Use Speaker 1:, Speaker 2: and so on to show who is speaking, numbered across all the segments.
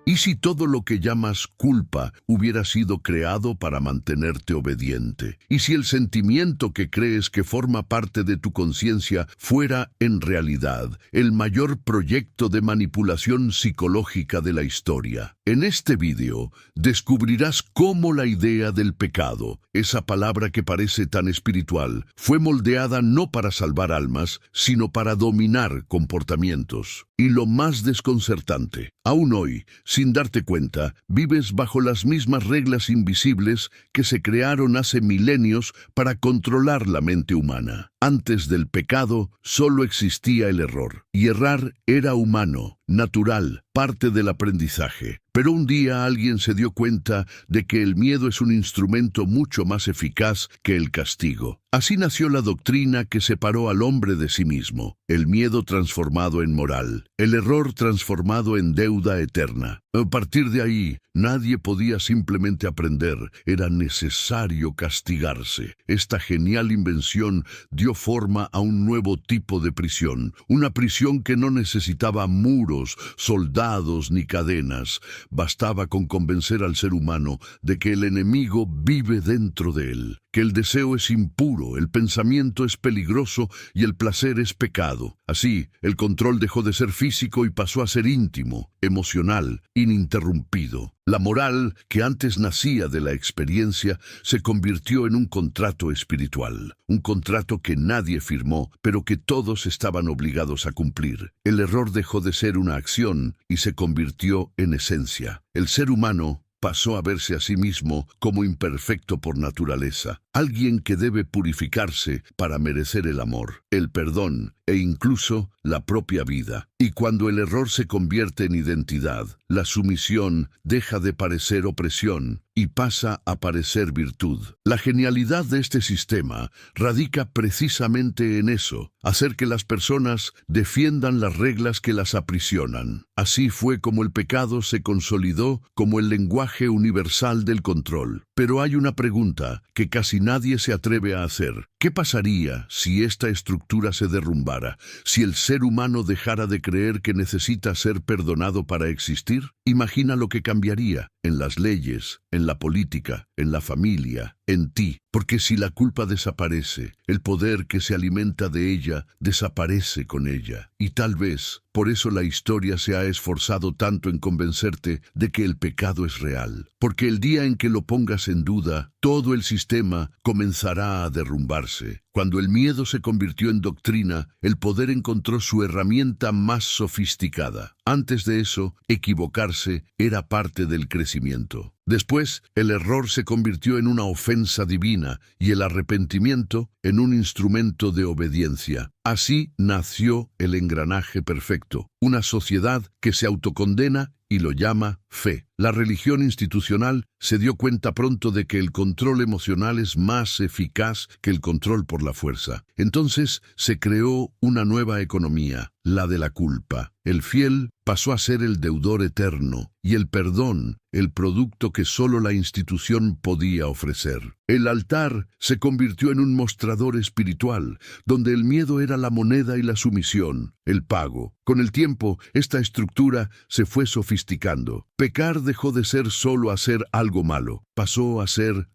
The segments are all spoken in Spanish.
Speaker 1: ¿Y si todo lo que llamas culpa hubiera sido creado para mantenerte obediente? ¿Y si el sentimiento que crees que forma parte de tu conciencia fuera, en realidad, el mayor proyecto de manipulación psicológica de la historia? En este vídeo descubrirás cómo la idea del pecado, esa palabra que parece tan espiritual, fue moldeada no para salvar almas, sino para dominar comportamientos. Y lo más desconcertante, aún hoy, sin darte cuenta, vives bajo las mismas reglas invisibles que se crearon hace milenios para controlar la mente humana. Antes del pecado, solo existía el error, y errar era humano, natural, parte del aprendizaje. Pero un día alguien se dio cuenta de que el miedo es un instrumento mucho más eficaz que el castigo. Así nació la doctrina que separó al hombre de sí mismo, el miedo transformado en moral, el error transformado en deuda eterna. A partir de ahí, nadie podía simplemente aprender, era necesario castigarse. Esta genial invención dio forma a un nuevo tipo de prisión, una prisión que no necesitaba muros, soldados ni cadenas. Bastaba con convencer al ser humano de que el enemigo vive dentro de él, que el deseo es impuro, el pensamiento es peligroso y el placer es pecado. Así, el control dejó de ser físico y pasó a ser íntimo, emocional, ininterrumpido. La moral, que antes nacía de la experiencia, se convirtió en un contrato espiritual, un contrato que nadie firmó, pero que todos estaban obligados a cumplir. El error dejó de ser una acción y se convirtió en esencia. El ser humano pasó a verse a sí mismo como imperfecto por naturaleza, alguien que debe purificarse para merecer el amor, el perdón e incluso la propia vida. Y cuando el error se convierte en identidad, la sumisión deja de parecer opresión y pasa a parecer virtud. La genialidad de este sistema radica precisamente en eso, hacer que las personas defiendan las reglas que las aprisionan. Así fue como el pecado se consolidó como el lenguaje universal del control. Pero hay una pregunta que casi nadie se atreve a hacer. ¿Qué pasaría si esta estructura se derrumbara? ¿Si el ser humano dejara de creer que necesita ser perdonado para existir? Imagina lo que cambiaría en las leyes, en la política, en la familia, en ti. Porque si la culpa desaparece, el poder que se alimenta de ella desaparece con ella. Y tal vez por eso la historia se ha esforzado tanto en convencerte de que el pecado es real. Porque el día en que lo pongas en duda, todo el sistema comenzará a derrumbarse. Cuando el miedo se convirtió en doctrina, el poder encontró su herramienta más sofisticada. Antes de eso, equivocarse era parte del crecimiento. Después, el error se convirtió en una ofensa divina y el arrepentimiento en un instrumento de obediencia. Así nació el engranaje perfecto, una sociedad que se autocondena y lo llama fe. La religión institucional se dio cuenta pronto de que el control emocional es más eficaz que el control por la fuerza. Entonces se creó una nueva economía, la de la culpa. El fiel pasó a ser el deudor eterno y el perdón, el producto que solo la institución podía ofrecer. El altar se convirtió en un mostrador espiritual, donde el miedo era la moneda y la sumisión, el pago. Con el tiempo, esta estructura se fue sofisticando. Pecar dejó de ser solo hacer algo malo, pasó a ser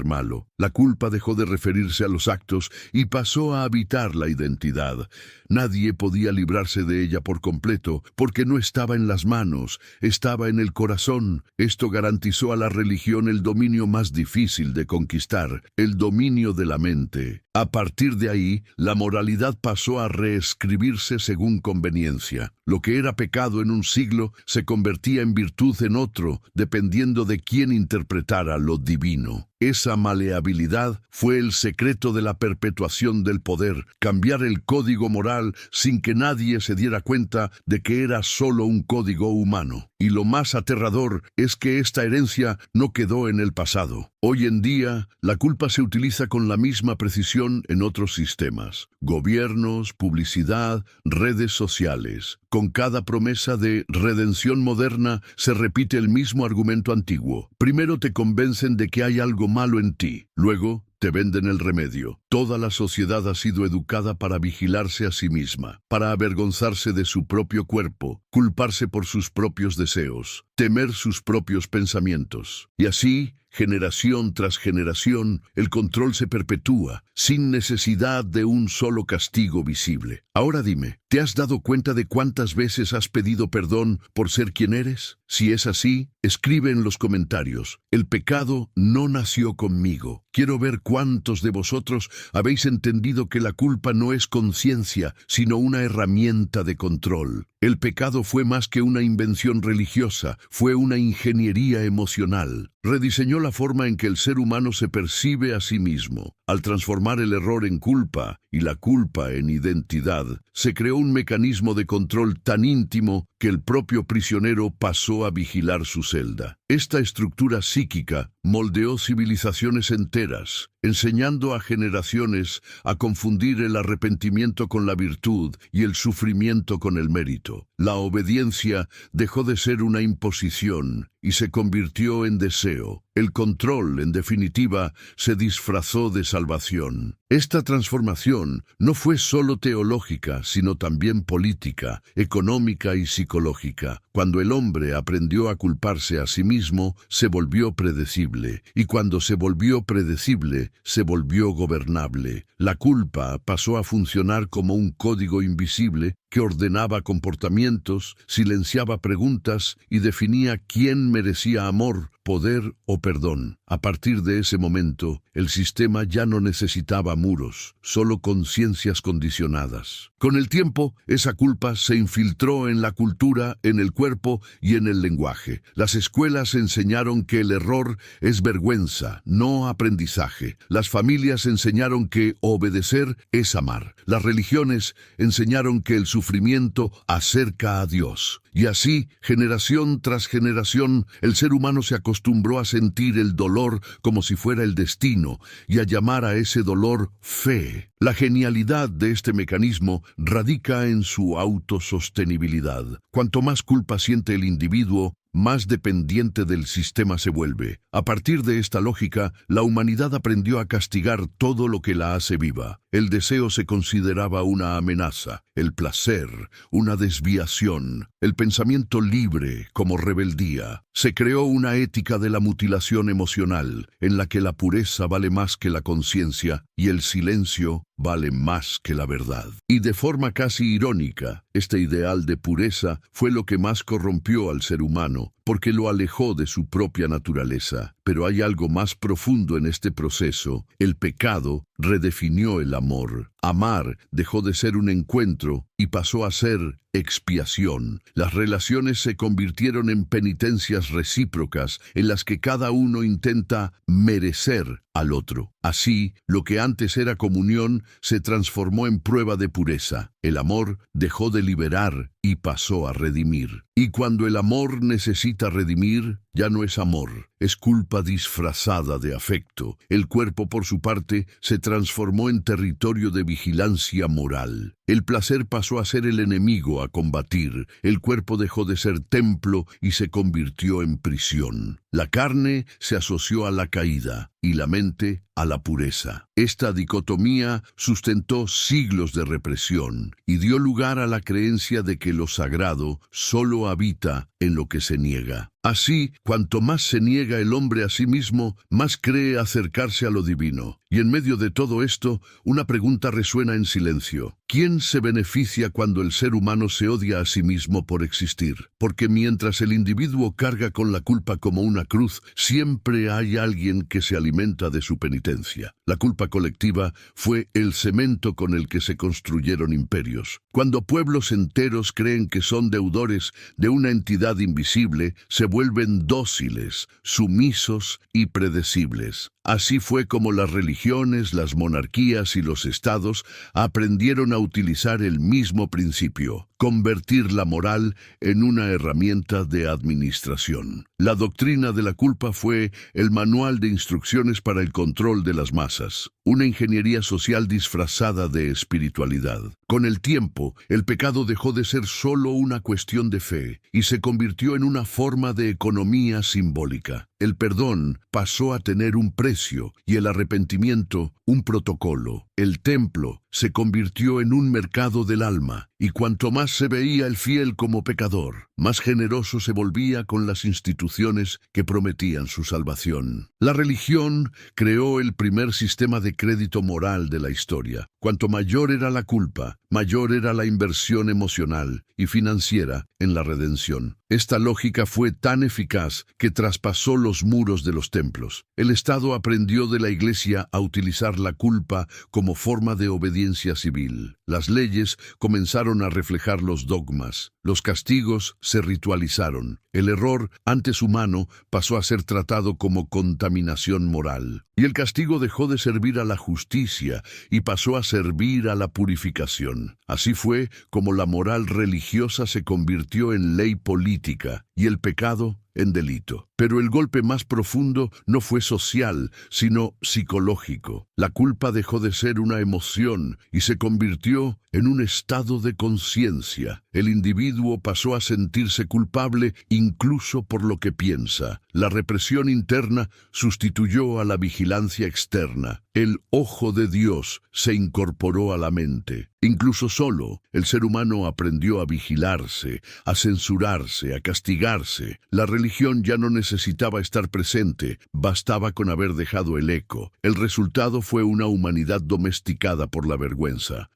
Speaker 1: malo. La culpa dejó de referirse a los actos y pasó a habitar la identidad. Nadie podía librarse de ella por completo, porque no estaba en las manos, estaba en el corazón. Esto garantizó a la religión el dominio más difícil de conquistar, el dominio de la mente. A partir de ahí, la moralidad pasó a reescribirse según conveniencia. Lo que era pecado en un siglo se convertía en virtud en otro, dependiendo de quién interpretara lo divino. Esa maleabilidad fue el secreto de la perpetuación del poder, cambiar el código moral sin que nadie se diera cuenta de que era solo un código humano. Y lo más aterrador es que esta herencia no quedó en el pasado. Hoy en día, la culpa se utiliza con la misma precisión en otros sistemas. Gobiernos, publicidad, redes sociales. Con cada promesa de redención moderna se repite el mismo argumento antiguo. Primero te convencen de que hay algo malo en ti. Luego te venden el remedio. Toda la sociedad ha sido educada para vigilarse a sí misma, para avergonzarse de su propio cuerpo, culparse por sus propios deseos, temer sus propios pensamientos. Y así, generación tras generación, el control se perpetúa, sin necesidad de un solo castigo visible. Ahora dime, ¿te has dado cuenta de cuántas veces has pedido perdón por ser quien eres? Si es así, escribe en los comentarios: el pecado no nació conmigo. Quiero ver cuántos de vosotros habéis entendido que la culpa no es conciencia, sino una herramienta de control. El pecado fue más que una invención religiosa, fue una ingeniería emocional. Rediseñó la forma en que el ser humano se percibe a sí mismo. Al transformar el error en culpa y la culpa en identidad, se creó un mecanismo de control tan íntimo que el propio prisionero pasó a vigilar su celda. Esta estructura psíquica moldeó civilizaciones enteras, enseñando a generaciones a confundir el arrepentimiento con la virtud y el sufrimiento con el mérito. La obediencia dejó de ser una imposición y se convirtió en deseo. El control, en definitiva, se disfrazó de salvación. Esta transformación no fue solo teológica, sino también política, económica y psicológica. Cuando el hombre aprendió a culparse a sí mismo, se volvió predecible, y cuando se volvió predecible, se volvió gobernable. La culpa pasó a funcionar como un código invisible que ordenaba comportamientos, silenciaba preguntas y definía quién merecía amor, poder o perdón. A partir de ese momento, el sistema ya no necesitaba muros, solo conciencias condicionadas. Con el tiempo, esa culpa se infiltró en la cultura, en el cuerpo y en el lenguaje. Las escuelas enseñaron que el error es vergüenza, no aprendizaje. Las familias enseñaron que obedecer es amar. Las religiones enseñaron que el sufrimiento acerca a Dios. Y así, generación tras generación, el ser humano se acostumbró a sentir el dolor como si fuera el destino y a llamar a ese dolor fe. La genialidad de este mecanismo radica en su autosostenibilidad. Cuanto más culpa siente el individuo, más dependiente del sistema se vuelve. A partir de esta lógica, la humanidad aprendió a castigar todo lo que la hace viva. El deseo se consideraba una amenaza, el placer, una desviación, el pensamiento libre como rebeldía. Se creó una ética de la mutilación emocional, en la que la pureza vale más que la conciencia y el silencio vale más que la verdad. Y de forma casi irónica, este ideal de pureza fue lo que más corrompió al ser humano, porque lo alejó de su propia naturaleza. Pero hay algo más profundo en este proceso. El pecado redefinió el amor. Amar dejó de ser un encuentro y pasó a ser expiación. Las relaciones se convirtieron en penitencias recíprocas en las que cada uno intenta merecer al otro. Así, lo que antes era comunión se transformó en prueba de pureza. El amor dejó de liberar y pasó a redimir. Y cuando el amor necesita redimir, ya no es amor, es culpa disfrazada de afecto. El cuerpo, por su parte, se transformó en territorio de vigilancia moral. El placer pasó a ser el enemigo a combatir. El cuerpo dejó de ser templo y se convirtió en prisión. La carne se asoció a la caída y la mente a la pureza. Esta dicotomía sustentó siglos de represión y dio lugar a la creencia de que lo sagrado solo habita en lo que se niega. Así, cuanto más se niega el hombre a sí mismo, más cree acercarse a lo divino. Y en medio de todo esto, una pregunta resuena en silencio. ¿Quién se beneficia cuando el ser humano se odia a sí mismo por existir? Porque mientras el individuo carga con la culpa como una cruz, siempre hay alguien que se alimenta de su penitencia. La culpa colectiva fue el cemento con el que se construyeron imperios. Cuando pueblos enteros creen que son deudores de una entidad invisible, se vuelven dóciles, sumisos y predecibles. Así fue como las religiones, las monarquías y los estados aprendieron a utilizar el mismo principio: convertir la moral en una herramienta de administración. La doctrina de la culpa fue el manual de instrucciones para el control de las masas, una ingeniería social disfrazada de espiritualidad. Con el tiempo, el pecado dejó de ser solo una cuestión de fe y se convirtió en una forma de economía simbólica. El perdón pasó a tener un precio y el arrepentimiento un protocolo. El templo se convirtió en un mercado del alma, y cuanto más se veía el fiel como pecador, más generoso se volvía con las instituciones que prometían su salvación. La religión creó el primer sistema de crédito moral de la historia. Cuanto mayor era la culpa, mayor era la inversión emocional y financiera en la redención. Esta lógica fue tan eficaz que traspasó los muros de los templos. El Estado aprendió de la Iglesia a utilizar la culpa como forma de obediencia civil. Las leyes comenzaron a reflejar los dogmas. Los castigos se ritualizaron. El error, antes humano, pasó a ser tratado como contaminación moral. Y el castigo dejó de servir a la justicia y pasó a servir a la purificación. Así fue como la moral religiosa se convirtió en ley política y el pecado en delito. Pero el golpe más profundo no fue social, sino psicológico. La culpa dejó de ser una emoción y se convirtió en un estado de conciencia. El individuo pasó a sentirse culpable incluso por lo que piensa. La represión interna sustituyó a la vigilancia externa. El ojo de Dios se incorporó a la mente. Incluso solo, el ser humano aprendió a vigilarse, a censurarse, a castigarse. La religión ya no necesitaba estar presente, bastaba con haber dejado el eco. El resultado fue una humanidad domesticada por la vergüenza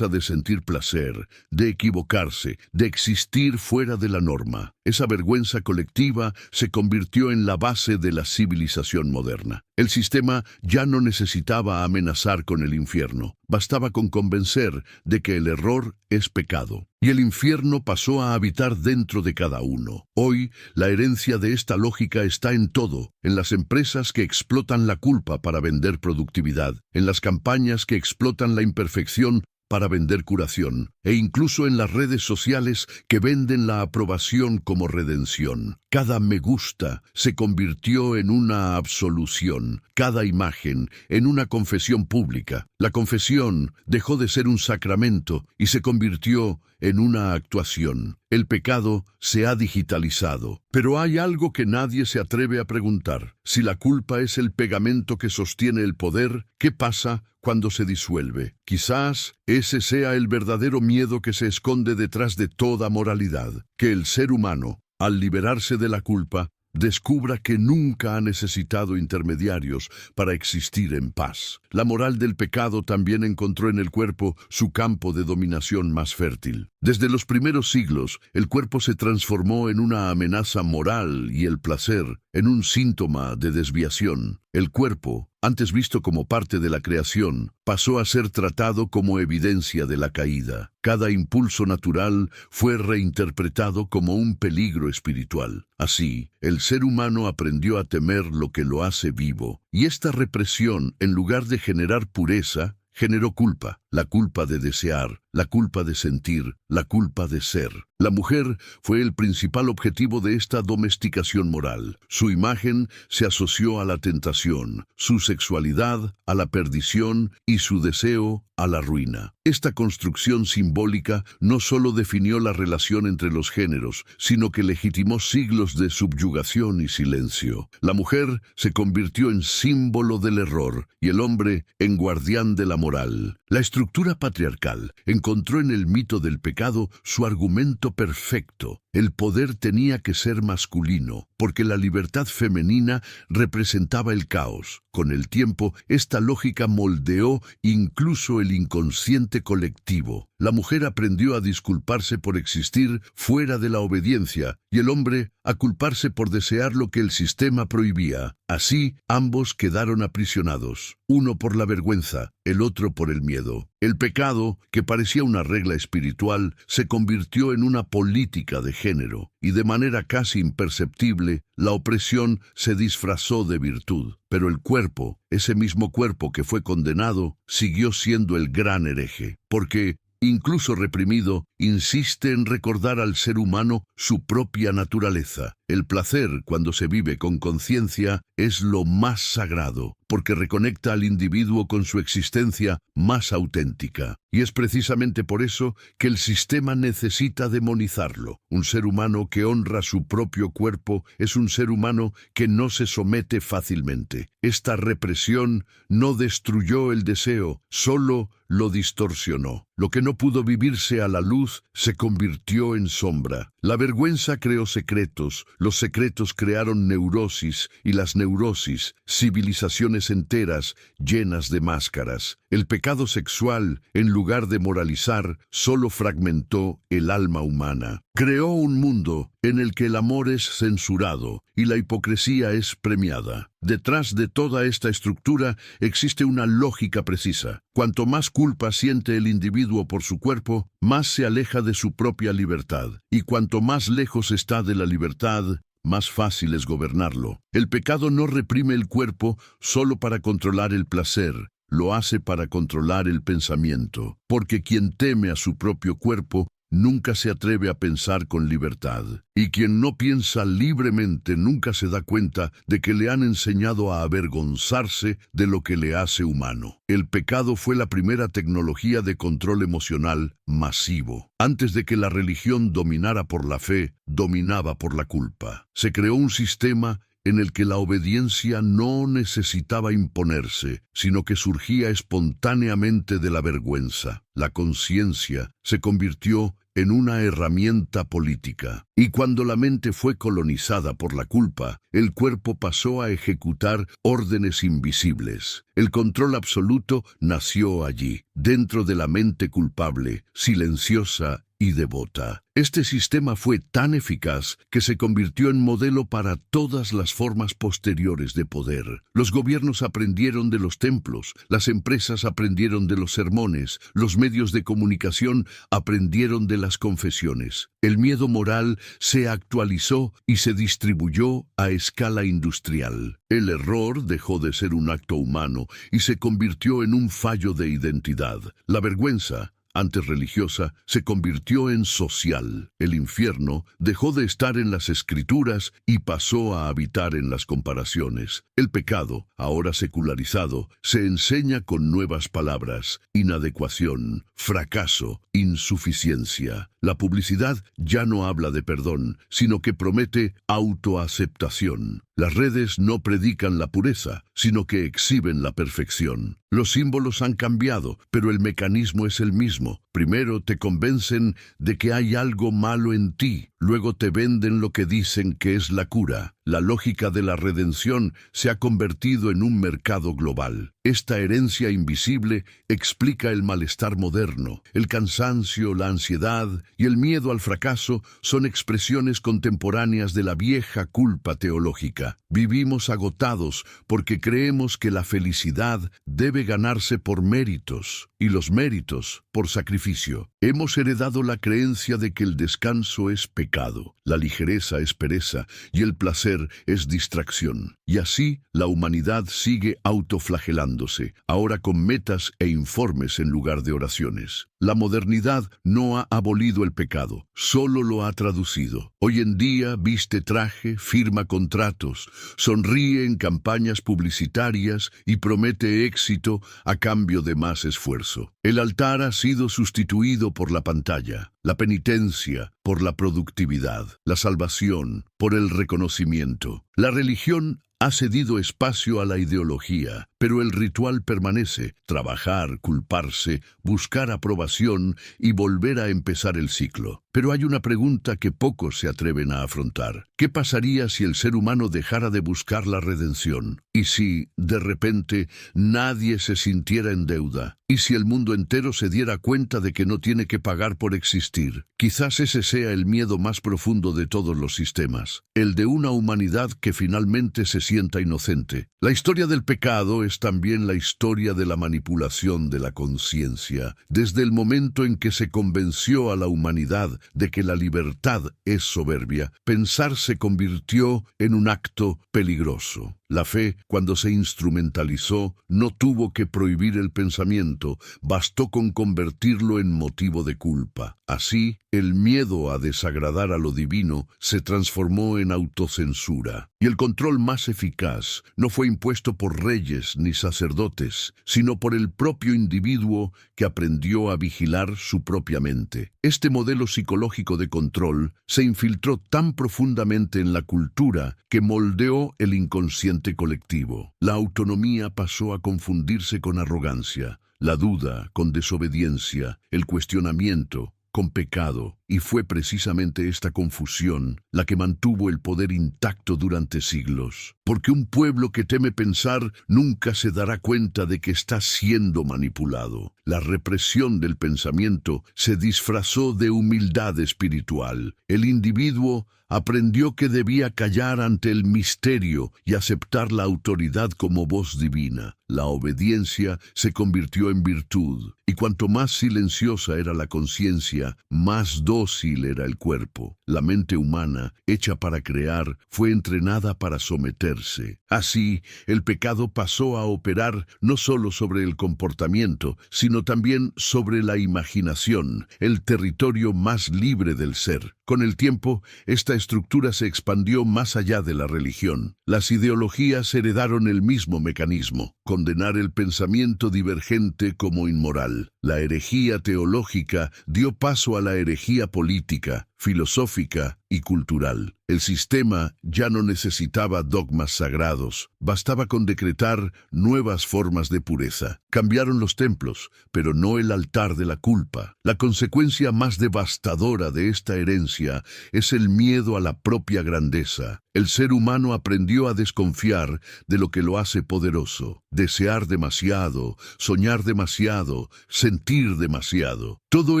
Speaker 1: de sentir placer, de equivocarse, de existir fuera de la norma. Esa vergüenza colectiva se convirtió en la base de la civilización moderna. El sistema ya no necesitaba amenazar con el infierno, bastaba con convencer de que el error es pecado. Y el infierno pasó a habitar dentro de cada uno. Hoy, la herencia de esta lógica está en todo, en las empresas que explotan la culpa para vender productividad, en las campañas que explotan la imperfección para vender curación, e incluso en las redes sociales que venden la aprobación como redención. Cada me gusta se convirtió en una absolución, cada imagen en una confesión pública. La confesión dejó de ser un sacramento y se convirtió en una actuación. El pecado se ha digitalizado. Pero hay algo que nadie se atreve a preguntar. Si la culpa es el pegamento que sostiene el poder, ¿qué pasa cuando se disuelve? Quizás ese sea el verdadero miedo que se esconde detrás de toda moralidad, que el ser humano, al liberarse de la culpa, descubra que nunca ha necesitado intermediarios para existir en paz. La moral del pecado también encontró en el cuerpo su campo de dominación más fértil. Desde los primeros siglos, el cuerpo se transformó en una amenaza moral y el placer en un síntoma de desviación. El cuerpo, antes visto como parte de la creación, pasó a ser tratado como evidencia de la caída. Cada impulso natural fue reinterpretado como un peligro espiritual. Así, el ser humano aprendió a temer lo que lo hace vivo, y esta represión, en lugar de generar pureza, generó culpa, la culpa de desear, la culpa de sentir, la culpa de ser. La mujer fue el principal objetivo de esta domesticación moral. Su imagen se asoció a la tentación, su sexualidad a la perdición y su deseo a la ruina. Esta construcción simbólica no solo definió la relación entre los géneros, sino que legitimó siglos de subyugación y silencio. La mujer se convirtió en símbolo del error y el hombre en guardián de la moral. La estructura patriarcal encontró en el mito del pecado su argumento perfecto. El poder tenía que ser masculino, porque la libertad femenina representaba el caos. Con el tiempo, esta lógica moldeó incluso el inconsciente colectivo. La mujer aprendió a disculparse por existir fuera de la obediencia y el hombre a culparse por desear lo que el sistema prohibía. Así, ambos quedaron aprisionados, uno por la vergüenza, el otro por el miedo. El pecado, que parecía una regla espiritual, se convirtió en una política de género, y de manera casi imperceptible, la opresión se disfrazó de virtud. Pero el cuerpo, ese mismo cuerpo que fue condenado, siguió siendo el gran hereje, porque, incluso reprimido, insiste en recordar al ser humano su propia naturaleza. El placer, cuando se vive con conciencia, es lo más sagrado, porque reconecta al individuo con su existencia más auténtica. Y es precisamente por eso que el sistema necesita demonizarlo. Un ser humano que honra su propio cuerpo es un ser humano que no se somete fácilmente. Esta represión no destruyó el deseo, solo lo distorsionó. Lo que no pudo vivirse a la luz se convirtió en sombra. La vergüenza creó secretos, los secretos crearon neurosis y las neurosis, civilizaciones enteras llenas de máscaras. El pecado sexual, en lugar de moralizar, solo fragmentó el alma humana. Creó un mundo en el que el amor es censurado y la hipocresía es premiada. Detrás de toda esta estructura existe una lógica precisa. Cuanto más culpa siente el individuo por su cuerpo, más se aleja de su propia libertad. Y cuanto más lejos está de la libertad, más fácil es gobernarlo. El pecado no reprime el cuerpo solo para controlar el placer. Lo hace para controlar el pensamiento, porque quien teme a su propio cuerpo nunca se atreve a pensar con libertad. Y quien no piensa libremente nunca se da cuenta de que le han enseñado a avergonzarse de lo que le hace humano. El pecado fue la primera tecnología de control emocional masivo. Antes de que la religión dominara por la fe, dominaba por la culpa. Se creó un sistema en el que la obediencia no necesitaba imponerse, sino que surgía espontáneamente de la vergüenza. La conciencia se convirtió en una herramienta política. Y cuando la mente fue colonizada por la culpa, el cuerpo pasó a ejecutar órdenes invisibles. El control absoluto nació allí, dentro de la mente culpable, silenciosa y devota. Este sistema fue tan eficaz que se convirtió en modelo para todas las formas posteriores de poder. Los gobiernos aprendieron de los templos, las empresas aprendieron de los sermones, los medios de comunicación aprendieron de las confesiones. El miedo moral se actualizó y se distribuyó a escala industrial. El error dejó de ser un acto humano y se convirtió en un fallo de identidad. La vergüenza, antes religiosa, se convirtió en social. El infierno dejó de estar en las escrituras y pasó a habitar en las comparaciones. El pecado, ahora secularizado, se enseña con nuevas palabras: inadecuación, fracaso, insuficiencia. La publicidad ya no habla de perdón, sino que promete autoaceptación. Las redes no predican la pureza, sino que exhiben la perfección. Los símbolos han cambiado, pero el mecanismo es el mismo. Primero te convencen de que hay algo malo en ti, luego te venden lo que dicen que es la cura. La lógica de la redención se ha convertido en un mercado global. Esta herencia invisible explica el malestar moderno. El cansancio, la ansiedad y el miedo al fracaso son expresiones contemporáneas de la vieja culpa teológica. Vivimos agotados porque creemos que la felicidad debe ganarse por méritos y los méritos por sacrificio. Hemos heredado la creencia de que el descanso es pecado, la ligereza es pereza y el placer es distracción. Y así la humanidad sigue autoflagelándose, ahora con metas e informes en lugar de oraciones. La modernidad no ha abolido el pecado, solo lo ha traducido. Hoy en día viste traje, firma contratos, sonríe en campañas publicitarias y promete éxito a cambio de más esfuerzo. El altar ha sido sustituido por la pantalla, la penitencia por la productividad, la salvación por el reconocimiento. La religión ha cedido espacio a la ideología, pero el ritual permanece: trabajar, culparse, buscar aprobación y volver a empezar el ciclo. Pero hay una pregunta que pocos se atreven a afrontar. ¿Qué pasaría si el ser humano dejara de buscar la redención? ¿Y si, de repente, nadie se sintiera en deuda? ¿Y si el mundo entero se diera cuenta de que no tiene que pagar por existir? Quizás ese sea el miedo más profundo de todos los sistemas, el de una humanidad que finalmente se sienta inocente. La historia del pecado es también la historia de la manipulación de la conciencia, desde el momento en que se convenció a la humanidad de que la libertad es soberbia. Pensar se convirtió en un acto peligroso. La fe, cuando se instrumentalizó, no tuvo que prohibir el pensamiento, bastó con convertirlo en motivo de culpa. Así, el miedo a desagradar a lo divino se transformó en autocensura. Y el control más eficaz no fue impuesto por reyes ni sacerdotes, sino por el propio individuo que aprendió a vigilar su propia mente. Este modelo psicológico de control se infiltró tan profundamente en la cultura que moldeó el inconsciente colectivo. La autonomía pasó a confundirse con arrogancia, la duda con desobediencia, el cuestionamiento con pecado, y fue precisamente esta confusión la que mantuvo el poder intacto durante siglos. Porque un pueblo que teme pensar nunca se dará cuenta de que está siendo manipulado. La represión del pensamiento se disfrazó de humildad espiritual. El individuo aprendió que debía callar ante el misterio y aceptar la autoridad como voz divina. La obediencia se convirtió en virtud, y cuanto más silenciosa era la conciencia, más dócil era el cuerpo. La mente humana, hecha para crear, fue entrenada para someterse. Así, el pecado pasó a operar no solo sobre el comportamiento, sino también sobre la imaginación, el territorio más libre del ser. Con el tiempo, esta estructura se expandió más allá de la religión. Las ideologías heredaron el mismo mecanismo: condenar el pensamiento divergente como inmoral. La herejía teológica dio paso a la herejía política, filosófica y cultural. El sistema ya no necesitaba dogmas sagrados, bastaba con decretar nuevas formas de pureza. Cambiaron los templos, pero no el altar de la culpa. La consecuencia más devastadora de esta herencia es el miedo a la propia grandeza. El ser humano aprendió a desconfiar de lo que lo hace poderoso, desear demasiado, soñar demasiado, sentir demasiado. Todo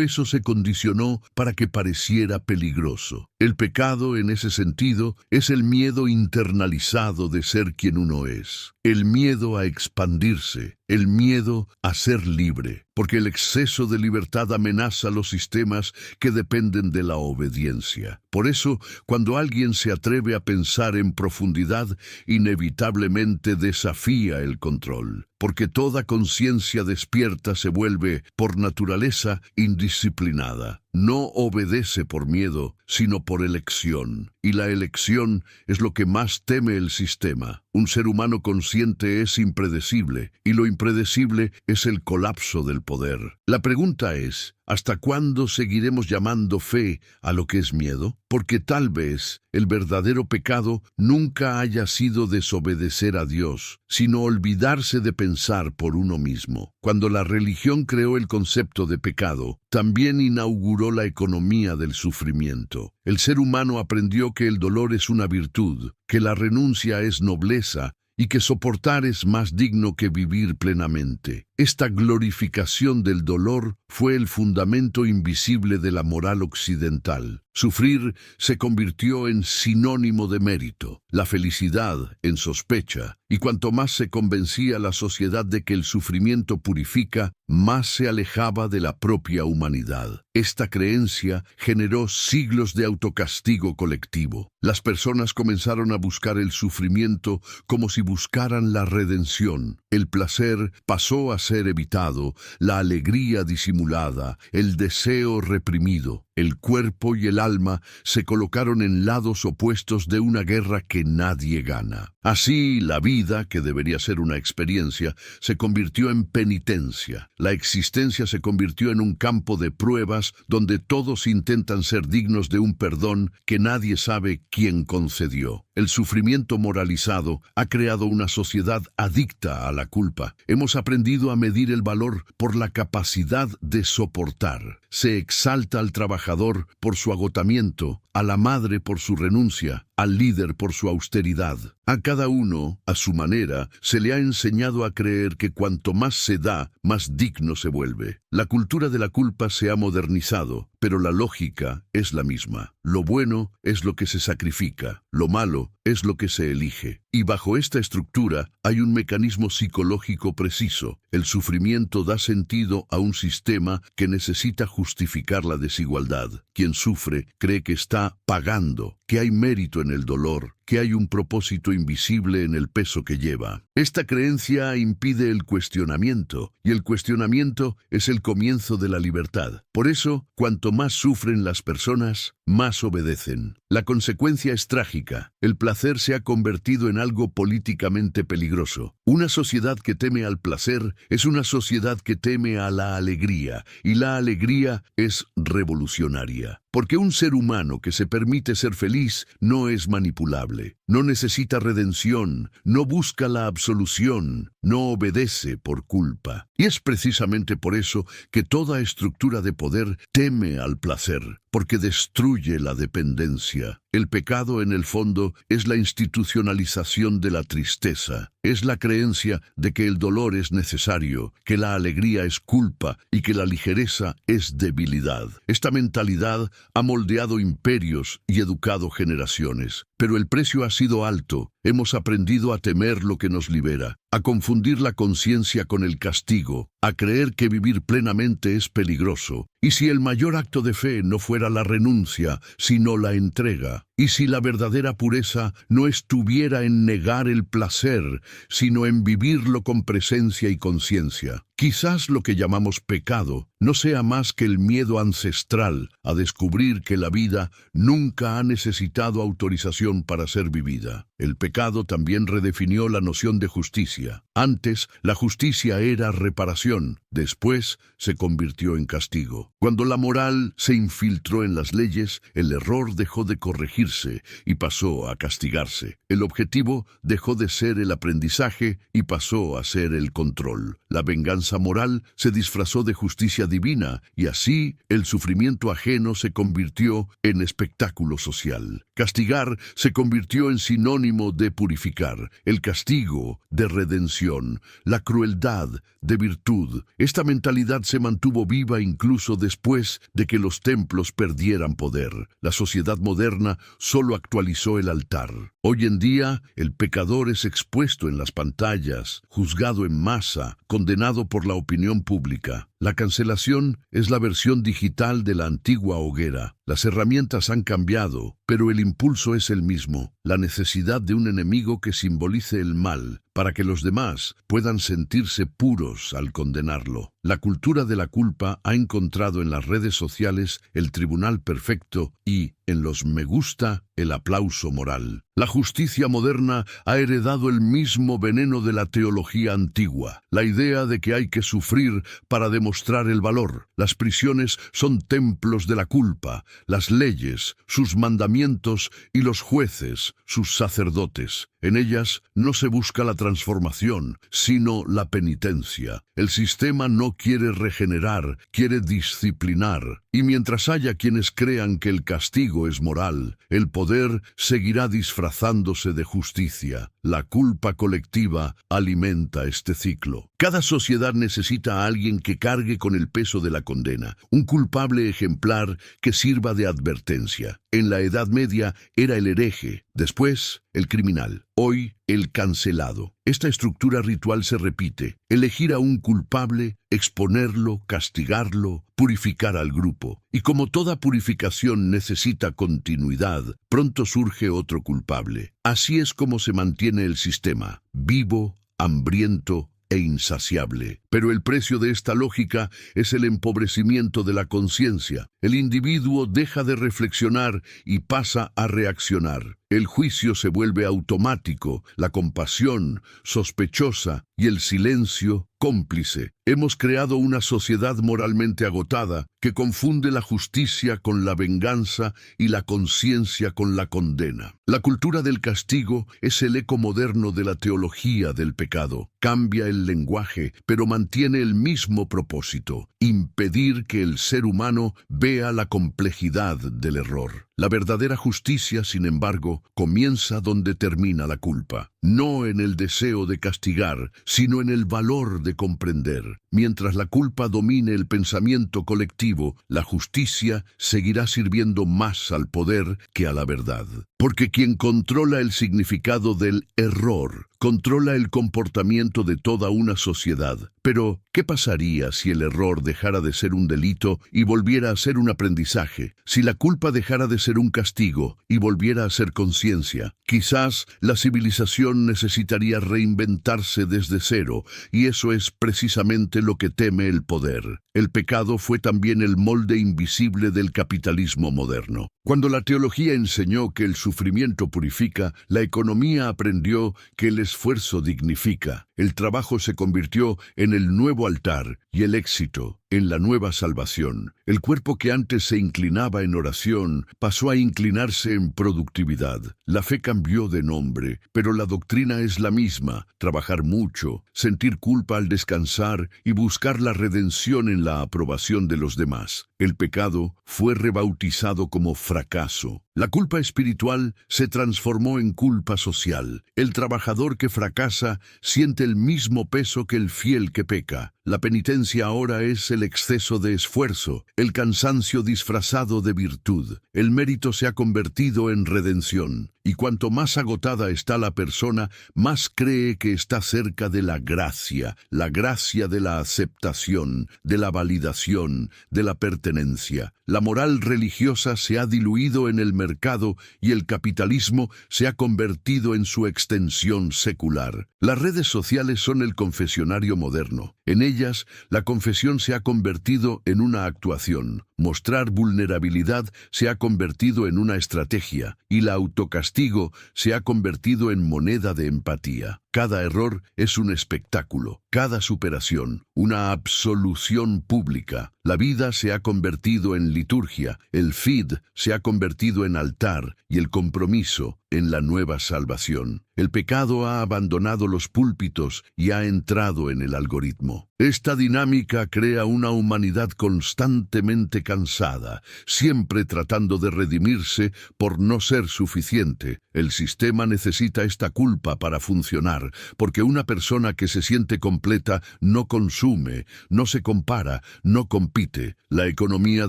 Speaker 1: eso se condicionó para que pareciera peligroso. El pecado, en ese sentido, es el miedo internalizado de ser quien uno es. El miedo a expandirse, el miedo a ser libre, porque el exceso de libertad amenaza los sistemas que dependen de la obediencia. Por eso, cuando alguien se atreve a pensar en profundidad, inevitablemente desafía el control, porque toda conciencia despierta se vuelve, por naturaleza, indisciplinada. No obedece por miedo, sino por elección. Y la elección es lo que más teme el sistema. Un ser humano consciente es impredecible, y lo impredecible es el colapso del poder. La pregunta es, ¿hasta cuándo seguiremos llamando fe a lo que es miedo? Porque tal vez el verdadero pecado nunca haya sido desobedecer a Dios, sino olvidarse de pensar por uno mismo. Cuando la religión creó el concepto de pecado, también inauguró la economía del sufrimiento. El ser humano aprendió que el dolor es una virtud, que la renuncia es nobleza y que soportar es más digno que vivir plenamente. Esta glorificación del dolor fue el fundamento invisible de la moral occidental. Sufrir se convirtió en sinónimo de mérito, la felicidad en sospecha, y cuanto más se convencía la sociedad de que el sufrimiento purifica, más se alejaba de la propia humanidad. Esta creencia generó siglos de autocastigo colectivo. Las personas comenzaron a buscar el sufrimiento como si buscaran la redención. El placer pasó a ser evitado, la alegría disimulada, el deseo reprimido. El cuerpo y el alma se colocaron en lados opuestos de una guerra que nadie gana. Así, la vida, que debería ser una experiencia, se convirtió en penitencia. La existencia se convirtió en un campo de pruebas donde todos intentan ser dignos de un perdón que nadie sabe quién concedió. El sufrimiento moralizado ha creado una sociedad adicta a la culpa. Hemos aprendido a medir el valor por la capacidad de soportar. Se exalta al trabajador por su agotamiento, a la madre por su renuncia, al líder por su austeridad. A cada uno, a su manera, se le ha enseñado a creer que cuanto más se da, más digno se vuelve. La cultura de la culpa se ha modernizado, pero la lógica es la misma. Lo bueno es lo que se sacrifica, lo malo es lo que se elige. Y bajo esta estructura hay un mecanismo psicológico preciso. El sufrimiento da sentido a un sistema que necesita justificar la desigualdad. Quien sufre cree que está pagando, que hay mérito en el dolor, que hay un propósito invisible en el peso que lleva. Esta creencia impide el cuestionamiento, y el cuestionamiento es el comienzo de la libertad. Por eso, cuanto más sufren las personas, más obedecen. La consecuencia es trágica. El placer se ha convertido en algo políticamente peligroso. Una sociedad que teme al placer es una sociedad que teme a la alegría, y la alegría es revolucionaria. Porque un ser humano que se permite ser feliz no es manipulable, no necesita redención, no busca la absolución, no obedece por culpa. Y es precisamente por eso que toda estructura de poder teme al placer, porque destruye la dependencia. El pecado, en el fondo, es la institucionalización de la tristeza. Es la creencia de que el dolor es necesario, que la alegría es culpa y que la ligereza es debilidad. Esta mentalidad ha moldeado imperios y educado generaciones. Pero el precio ha sido alto. Hemos aprendido a temer lo que nos libera, a confundir la conciencia con el castigo, a creer que vivir plenamente es peligroso. Y si el mayor acto de fe no fuera la renuncia, sino la entrega, y si la verdadera pureza no estuviera en negar el placer, sino en vivirlo con presencia y conciencia, quizás lo que llamamos pecado no sea más que el miedo ancestral a descubrir que la vida nunca ha necesitado autorización para ser vivida. El pecado también redefinió la noción de justicia. Antes, la justicia era reparación, después se convirtió en castigo. Cuando la moral se infiltró en las leyes, el error dejó de corregirse y pasó a castigarse. El objetivo dejó de ser el aprendizaje y pasó a ser el control. La venganza moral se disfrazó de justicia divina y así el sufrimiento ajeno se convirtió en espectáculo social. Castigar se convirtió en sinónimo de purificar, el castigo de redención, la crueldad de virtud. Esta mentalidad se mantuvo viva incluso después de que los templos perdieran poder. La sociedad moderna solo actualizó el altar. Hoy en día, el pecador es expuesto en las pantallas, juzgado en masa, condenado por la opinión pública. La cancelación es la versión digital de la antigua hoguera. Las herramientas han cambiado, pero el impulso es el mismo, la necesidad de un enemigo que simbolice el mal, para que los demás puedan sentirse puros al condenarlo. La cultura de la culpa ha encontrado en las redes sociales el tribunal perfecto y, en los me gusta, el aplauso moral. La justicia moderna ha heredado el mismo veneno de la teología antigua, la idea de que hay que sufrir para demostrar el valor. Las prisiones son templos de la culpa, las leyes, sus mandamientos y los jueces, sus sacerdotes. En ellas no se busca la transformación, sino la penitencia. El sistema no quiere regenerar, quiere disciplinar. Y mientras haya quienes crean que el castigo es moral, el poder seguirá disfrazándose de justicia. La culpa colectiva alimenta este ciclo. Cada sociedad necesita a alguien que cargue con el peso de la condena, un culpable ejemplar que sirva de advertencia. En la Edad Media era el hereje, después el criminal, hoy el cancelado. Esta estructura ritual se repite: elegir a un culpable, exponerlo, castigarlo, purificar al grupo. Y como toda purificación necesita continuidad, pronto surge otro culpable. Así es como se mantiene el sistema, vivo, hambriento e insaciable. Pero el precio de esta lógica es el empobrecimiento de la conciencia. El individuo deja de reflexionar y pasa a reaccionar. El juicio se vuelve automático, la compasión sospechosa y el silencio cómplice. Hemos creado una sociedad moralmente agotada que confunde la justicia con la venganza y la conciencia con la condena. La cultura del castigo es el eco moderno de la teología del pecado. Cambia el lenguaje, pero mantiene el mismo propósito: impedir que el ser humano vea la complejidad del error. La verdadera justicia, sin embargo, comienza donde termina la culpa, no en el deseo de castigar, sino en el valor de comprender. Mientras la culpa domine el pensamiento colectivo, la justicia seguirá sirviendo más al poder que a la verdad. Porque quien controla el significado del error, controla el comportamiento de toda una sociedad. Pero, ¿qué pasaría si el error dejara de ser un delito y volviera a ser un aprendizaje? Si la culpa dejara de ser un castigo y volviera a ser conciencia, quizás la civilización necesitaría reinventarse desde cero, y eso es precisamente lo que teme el poder. El pecado fue también el molde invisible del capitalismo moderno. Cuando la teología enseñó que el sufrimiento purifica, la economía aprendió que el esfuerzo dignifica. El trabajo se convirtió en el nuevo altar y el éxito en la nueva salvación. El cuerpo que antes se inclinaba en oración pasó a inclinarse en productividad. La fe cambió de nombre, pero la doctrina es la misma: trabajar mucho, sentir culpa al descansar y buscar la redención en la aprobación de los demás. El pecado fue rebautizado como fracaso. La culpa espiritual se transformó en culpa social. El trabajador que fracasa siente el mismo peso que el fiel que peca. La penitencia ahora es el exceso de esfuerzo, el cansancio disfrazado de virtud. El mérito se ha convertido en redención. Y cuanto más agotada está la persona, más cree que está cerca de la gracia de la aceptación, de la validación, de la pertenencia. La moral religiosa se ha diluido en el mercado y el capitalismo se ha convertido en su extensión secular. Las redes sociales son el confesionario moderno. En ellas, la confesión se ha convertido en una actuación. Mostrar vulnerabilidad se ha convertido en una estrategia, y la autocastigo se ha convertido en moneda de empatía. Cada error es un espectáculo, cada superación, una absolución pública. La vida se ha convertido en liturgia, el feed se ha convertido en altar y el compromiso en la nueva salvación. El pecado ha abandonado los púlpitos y ha entrado en el algoritmo. Esta dinámica crea una humanidad constantemente cansada, siempre tratando de redimirse por no ser suficiente. El sistema necesita esta culpa para funcionar, porque una persona que se siente completa no consume, no se compara, no compite. La economía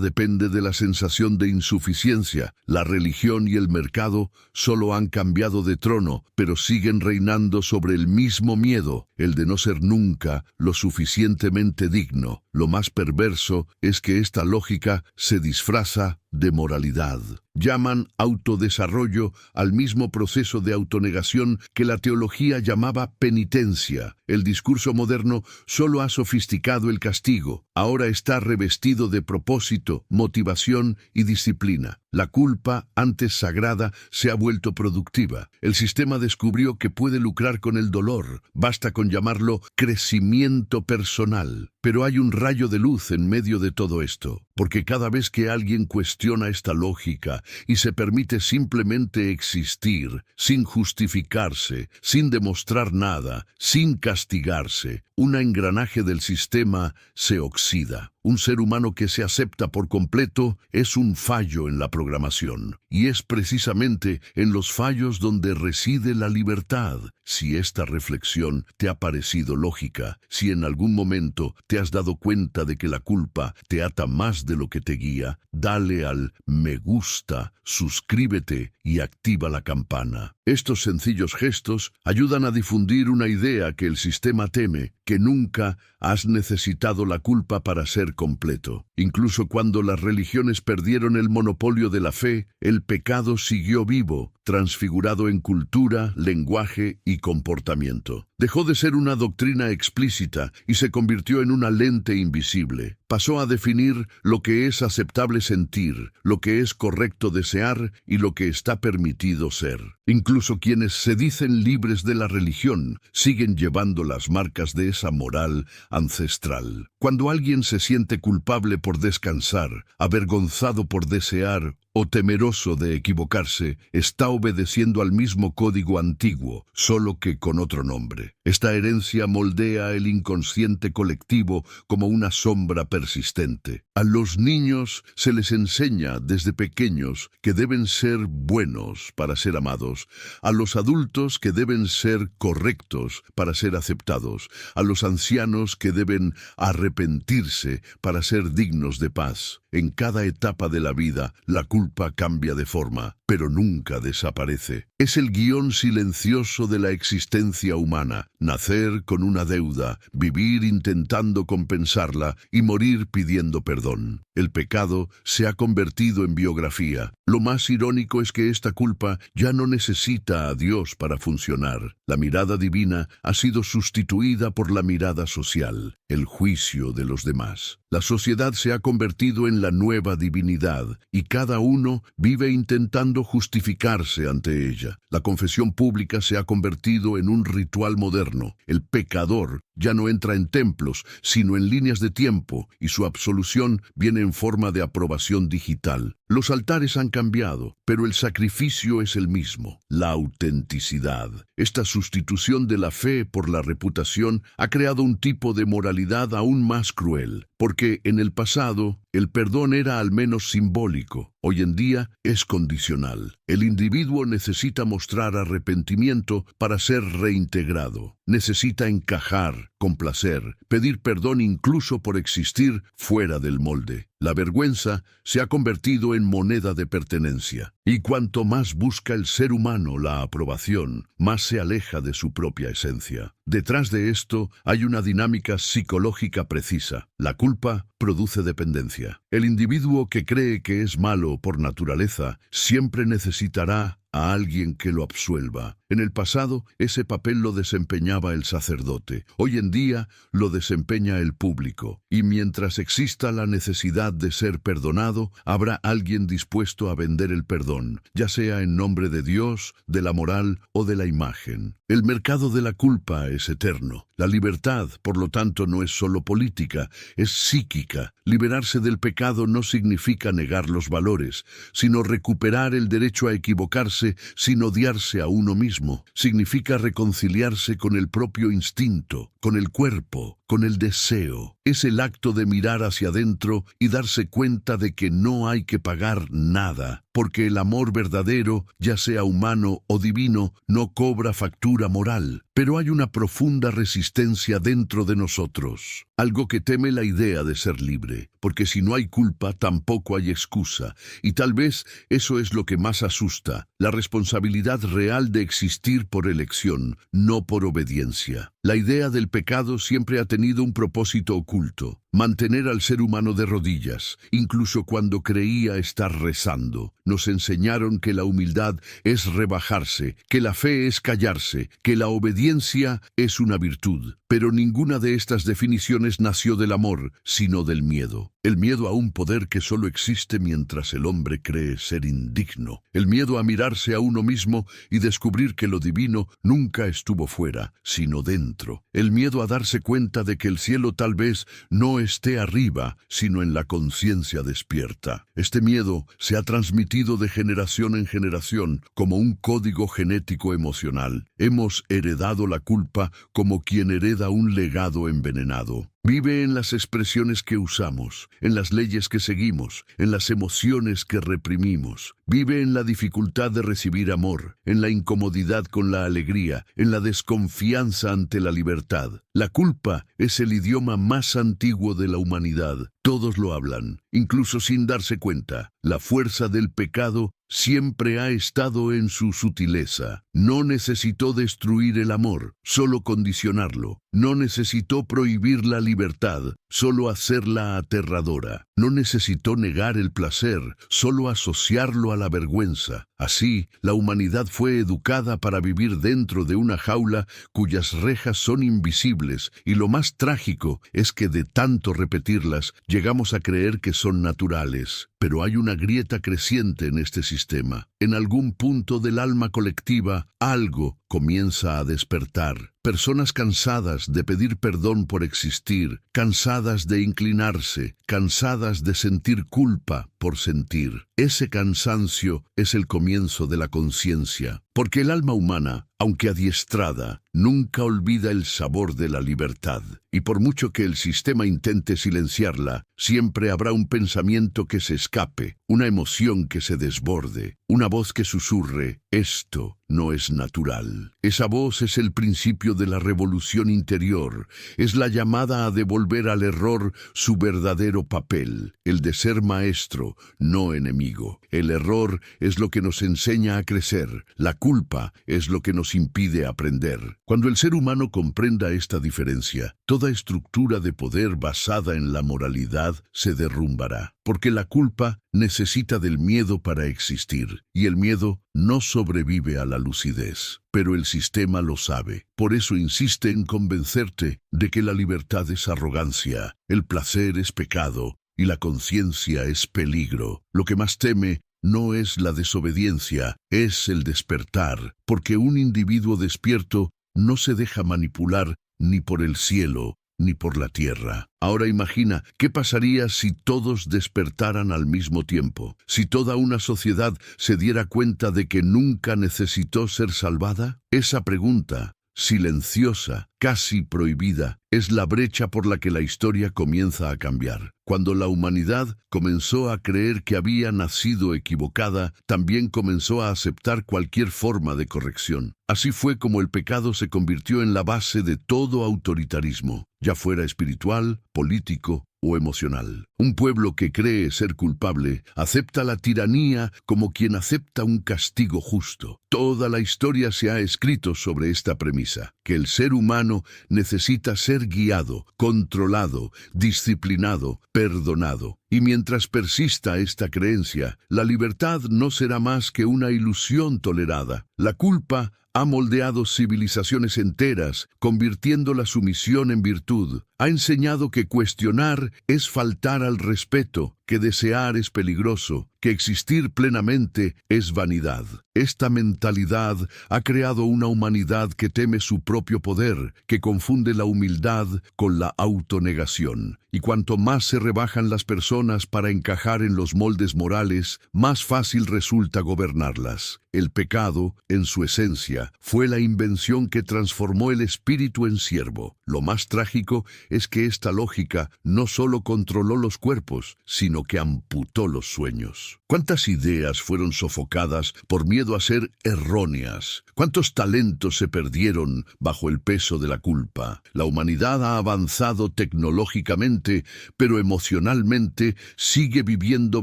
Speaker 1: depende de la sensación de insuficiencia. La religión y el mercado solo han cambiado de trono, pero siguen reinando sobre el mismo miedo, el de no ser nunca lo suficientemente digno. Lo más perverso es que esta lógica se disfraza de moralidad. Llaman autodesarrollo al mismo proceso de autonegación que la teología llamaba penitencia. El discurso moderno solo ha sofisticado el castigo. Ahora está revestido de propósito, motivación y disciplina. La culpa, antes sagrada, se ha vuelto productiva. El sistema descubrió que puede lucrar con el dolor. Basta con llamarlo crecimiento personal. Pero hay un rayo de luz en medio de todo esto, porque cada vez que alguien cuestiona esta lógica y se permite simplemente existir, sin justificarse, sin demostrar nada, sin castigarse, un engranaje del sistema se oxida. Un ser humano que se acepta por completo es un fallo en la programación. Y es precisamente en los fallos donde reside la libertad. Si esta reflexión te ha parecido lógica, si en algún momento te has dado cuenta de que la culpa te ata más de lo que te guía, dale al me gusta, suscríbete y activa la campana. Estos sencillos gestos ayudan a difundir una idea que el sistema teme: que nunca has necesitado la culpa para ser completo. Incluso cuando las religiones perdieron el monopolio de la fe, el pecado siguió vivo, transfigurado en cultura, lenguaje y comportamiento. Dejó de ser una doctrina explícita y se convirtió en una lente invisible. Pasó a definir lo que es aceptable sentir, lo que es correcto desear y lo que está permitido ser. Incluso quienes se dicen libres de la religión siguen llevando las marcas de esa moral ancestral. Cuando alguien se siente culpable por descansar, avergonzado por desear o temeroso de equivocarse, está obedeciendo al mismo código antiguo, solo que con otro nombre. Esta herencia moldea el inconsciente colectivo como una sombra persistente. A los niños se les enseña desde pequeños que deben ser buenos para ser amados, a los adultos que deben ser correctos para ser aceptados, a los ancianos que deben arrepentirse para ser dignos de paz. En cada etapa de la vida, la culpa cambia de forma, pero nunca desaparece. Es el guión silencioso de la existencia humana: nacer con una deuda, vivir intentando compensarla y morir pidiendo perdón. El pecado se ha convertido en biografía. Lo más irónico es que esta culpa ya no necesita a Dios para funcionar. La mirada divina ha sido sustituida por la mirada social, el juicio de los demás. La sociedad se ha convertido en la nueva divinidad y cada uno vive intentando justificarse ante ella. La confesión pública se ha convertido en un ritual moderno. El pecador ya no entra en templos, sino en líneas de tiempo, y su absolución viene en forma de aprobación digital. Los altares han cambiado, pero el sacrificio es el mismo: la autenticidad. Esta sustitución de la fe por la reputación ha creado un tipo de moralidad aún más cruel, porque en el pasado el perdón era al menos simbólico. Hoy en día es condicional. El individuo necesita mostrar arrepentimiento para ser reintegrado. Necesita encajar, complacer, pedir perdón incluso por existir fuera del molde. La vergüenza se ha convertido en moneda de pertenencia. Y cuanto más busca el ser humano la aprobación, más se aleja de su propia esencia. Detrás de esto hay una dinámica psicológica precisa. La culpa produce dependencia. El individuo que cree que es malo por naturaleza siempre necesitará a alguien que lo absuelva. En el pasado, ese papel lo desempeñaba el sacerdote. Hoy en día, lo desempeña el público. Y mientras exista la necesidad de ser perdonado, habrá alguien dispuesto a vender el perdón, ya sea en nombre de Dios, de la moral o de la imagen. El mercado de la culpa es eterno. La libertad, por lo tanto, no es solo política, es psíquica. Liberarse del pecado no significa negar los valores, sino recuperar el derecho a equivocarse sin odiarse a uno mismo. Significa reconciliarse con el propio instinto, con el cuerpo, con el deseo. Es el acto de mirar hacia adentro y darse cuenta de que no hay que pagar nada, porque el amor verdadero, ya sea humano o divino, no cobra factura moral. Pero hay una profunda resistencia dentro de nosotros, algo que teme la idea de ser libre, porque si no hay culpa, tampoco hay excusa, y tal vez eso es lo que más asusta: la responsabilidad real de existir por elección, no por obediencia. La idea del pecado siempre ha tenido un propósito oculto: mantener al ser humano de rodillas, incluso cuando creía estar rezando. Nos enseñaron que la humildad es rebajarse, que la fe es callarse, que la obediencia es una virtud. Pero ninguna de estas definiciones nació del amor, sino del miedo. El miedo a un poder que solo existe mientras el hombre cree ser indigno. El miedo a mirarse a uno mismo y descubrir que lo divino nunca estuvo fuera, sino dentro. El miedo a darse cuenta de que el cielo tal vez no esté arriba, sino en la conciencia despierta. Este miedo se ha transmitido de generación en generación como un código genético emocional. Hemos heredado la culpa como quien hereda un legado envenenado. Vive en las expresiones que usamos, en las leyes que seguimos, en las emociones que reprimimos. Vive en la dificultad de recibir amor, en la incomodidad con la alegría, en la desconfianza ante la libertad. La culpa es el idioma más antiguo de la humanidad. Todos lo hablan, incluso sin darse cuenta. La fuerza del pecado siempre ha estado en su sutileza. No necesitó destruir el amor, solo condicionarlo. No necesitó prohibir la libertad, solo hacerla aterradora. No necesitó negar el placer, solo asociarlo a la vergüenza. Así, la humanidad fue educada para vivir dentro de una jaula cuyas rejas son invisibles, y lo más trágico es que de tanto repetirlas, llegamos a creer que son naturales. Pero hay una grieta creciente en este sistema. En algún punto del alma colectiva, algo comienza a despertar. Personas cansadas de pedir perdón por existir, cansadas de inclinarse, cansadas de sentir culpa por sentir. Ese cansancio es el comienzo de la conciencia, porque el alma humana, aunque adiestrada, nunca olvida el sabor de la libertad. Y por mucho que el sistema intente silenciarla, siempre habrá un pensamiento que se escape, una emoción que se desborde, una voz que susurre: esto no es natural. Esa voz es el principio de la revolución interior, es la llamada a devolver al error su verdadero papel, el de ser maestro, no enemigo. El error es lo que nos enseña a crecer, la culpa es lo que nos impide aprender. Cuando el ser humano comprenda esta diferencia, toda estructura de poder basada en la moralidad se derrumbará, porque la culpa necesita del miedo para existir, y el miedo no sobrevive a la lucidez. Pero el sistema lo sabe. Por eso insiste en convencerte de que la libertad es arrogancia, el placer es pecado y la conciencia es peligro. Lo que más teme no es la desobediencia, es el despertar, porque un individuo despierto no se deja manipular ni por el cielo ni por la tierra. Ahora imagina, ¿qué pasaría si todos despertaran al mismo tiempo? Si toda una sociedad se diera cuenta de que nunca necesitó ser salvada. Esa pregunta, silenciosa, casi prohibida, es la brecha por la que la historia comienza a cambiar. Cuando la humanidad comenzó a creer que había nacido equivocada, también comenzó a aceptar cualquier forma de corrección. Así fue como el pecado se convirtió en la base de todo autoritarismo, ya fuera espiritual, político o emocional. Un pueblo que cree ser culpable acepta la tiranía como quien acepta un castigo justo. Toda la historia se ha escrito sobre esta premisa, que el ser humano necesita ser guiado, controlado, disciplinado, perdonado. Y mientras persista esta creencia, la libertad no será más que una ilusión tolerada. La culpa ha moldeado civilizaciones enteras, convirtiendo la sumisión en virtud. Ha enseñado que cuestionar es faltar al respeto, que desear es peligroso, que existir plenamente es vanidad. Esta mentalidad ha creado una humanidad que teme su propio poder, que confunde la humildad con la autonegación. Y cuanto más se rebajan las personas para encajar en los moldes morales, más fácil resulta gobernarlas. El pecado, en su esencia, fue la invención que transformó el espíritu en siervo. Lo más trágico es que esta lógica no solo controló los cuerpos, sino que amputó los sueños. ¿Cuántas ideas fueron sofocadas por miedo a ser erróneas? ¿Cuántos talentos se perdieron bajo el peso de la culpa? La humanidad ha avanzado tecnológicamente, pero emocionalmente sigue viviendo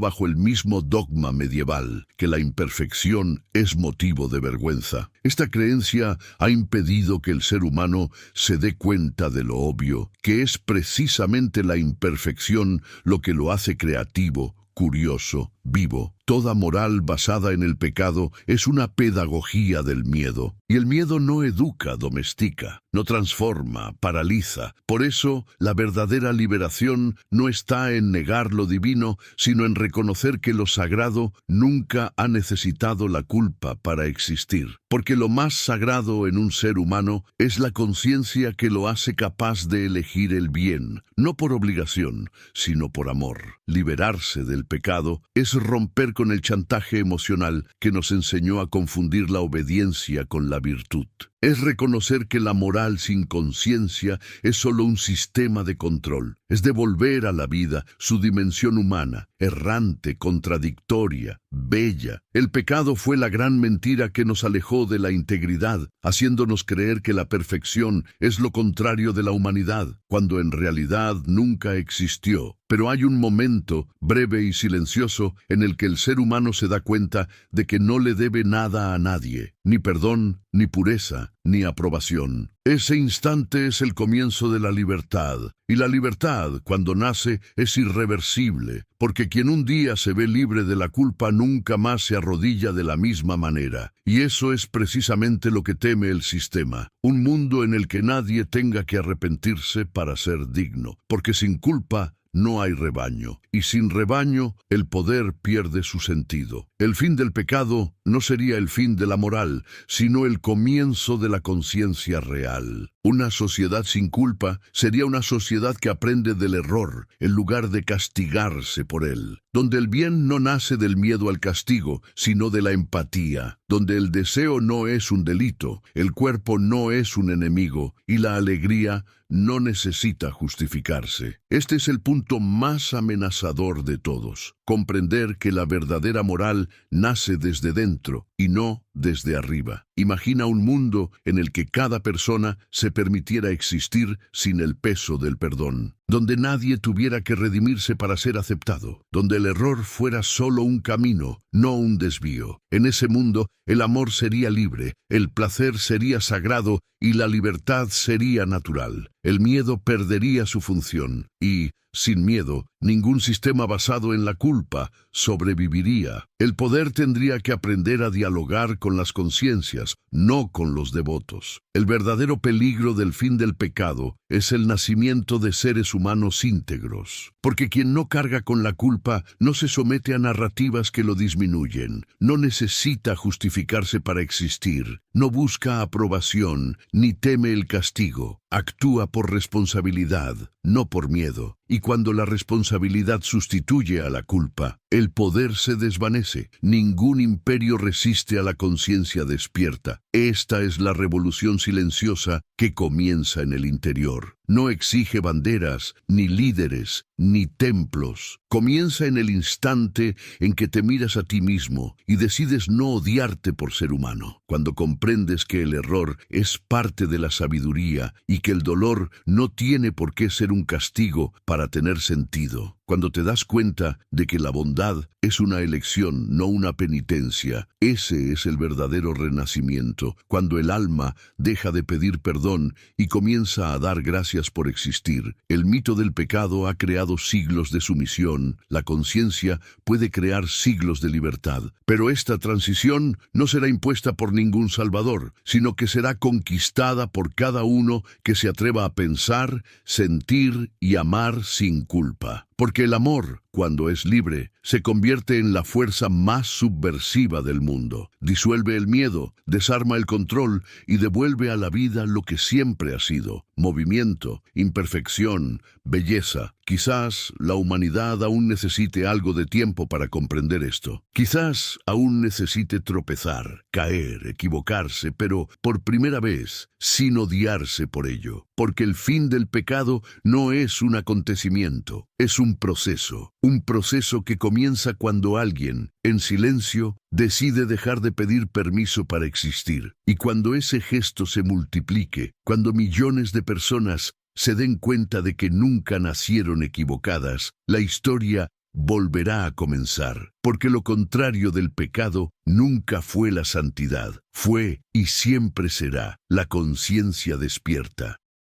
Speaker 1: bajo el mismo dogma medieval, que la imperfección es motivo de vergüenza. Esta creencia ha impedido que el ser humano se dé cuenta de lo obvio, que es precisamente la imperfección lo que lo hace creativo, curioso, vivo. Toda moral basada en el pecado es una pedagogía del miedo. Y el miedo no educa, domestica, no transforma, paraliza. Por eso, la verdadera liberación no está en negar lo divino, sino en reconocer que lo sagrado nunca ha necesitado la culpa para existir. Porque lo más sagrado en un ser humano es la conciencia que lo hace capaz de elegir el bien, no por obligación, sino por amor. Liberarse del pecado es romper con el chantaje emocional que nos enseñó a confundir la obediencia con la virtud. Es reconocer que la moral sin conciencia es solo un sistema de control. Es devolver a la vida su dimensión humana, errante, contradictoria, bella. El pecado fue la gran mentira que nos alejó de la integridad, haciéndonos creer que la perfección es lo contrario de la humanidad, cuando en realidad nunca existió. Pero hay un momento, breve y silencioso, en el que el ser humano se da cuenta de que no le debe nada a nadie, ni perdón, ni pureza, ni aprobación. Ese instante es el comienzo de la libertad, y la libertad, cuando nace, es irreversible, porque quien un día se ve libre de la culpa nunca más se arrodilla de la misma manera. Y eso es precisamente lo que teme el sistema, un mundo en el que nadie tenga que arrepentirse para ser digno, porque sin culpa no hay rebaño, y sin rebaño el poder pierde su sentido. El fin del pecado no sería el fin de la moral, sino el comienzo de la conciencia real. Una sociedad sin culpa sería una sociedad que aprende del error, en lugar de castigarse por él, donde el bien no nace del miedo al castigo, sino de la empatía, donde el deseo no es un delito, el cuerpo no es un enemigo, y la alegría no necesita justificarse. Este es el punto más amenazador de todos, comprender que la verdadera moral nace desde dentro y no desde arriba. Imagina un mundo en el que cada persona se permitiera existir sin el peso del perdón, donde nadie tuviera que redimirse para ser aceptado, donde el error fuera solo un camino, no un desvío. En ese mundo, el amor sería libre, el placer sería sagrado y la libertad sería natural. El miedo perdería su función y, sin miedo, ningún sistema basado en la culpa sobreviviría. El poder tendría que aprender a dialogar con las conciencias, no con los devotos. El verdadero peligro del fin del pecado es el nacimiento de seres humanos íntegros, porque quien no carga con la culpa no se somete a narrativas que lo disminuyen, no necesita justificarse para existir, no busca aprobación, ni teme el castigo, actúa por responsabilidad, no por miedo. Y cuando la responsabilidad sustituye a la culpa, el poder se desvanece. Ningún imperio resiste a la conciencia despierta. Esta es la revolución silenciosa que comienza en el interior. No exige banderas, ni líderes, ni templos. Comienza en el instante en que te miras a ti mismo y decides no odiarte por ser humano. Cuando comprendes que el error es parte de la sabiduría y que el dolor no tiene por qué ser un castigo para tener sentido. Cuando te das cuenta de que la bondad es una elección, no una penitencia, ese es el verdadero renacimiento, cuando el alma deja de pedir perdón y comienza a dar gracias por existir. El mito del pecado ha creado siglos de sumisión, la conciencia puede crear siglos de libertad, pero esta transición no será impuesta por ningún salvador, sino que será conquistada por cada uno que se atreva a pensar, sentir y amar sin culpa. Porque el amor, cuando es libre, se convierte en la fuerza más subversiva del mundo. Disuelve el miedo, desarma el control y devuelve a la vida lo que siempre ha sido: movimiento, imperfección, belleza. Quizás la humanidad aún necesite algo de tiempo para comprender esto. Quizás aún necesite tropezar, caer, equivocarse, pero por primera vez, sin odiarse por ello. Porque el fin del pecado no es un acontecimiento, es un proceso que comienza cuando alguien, en silencio, decide dejar de pedir permiso para existir. Y cuando ese gesto se multiplique, cuando millones de personas se den cuenta de que nunca nacieron equivocadas, la historia volverá a comenzar, porque lo contrario del pecado nunca fue la santidad, fue y siempre será la conciencia despierta.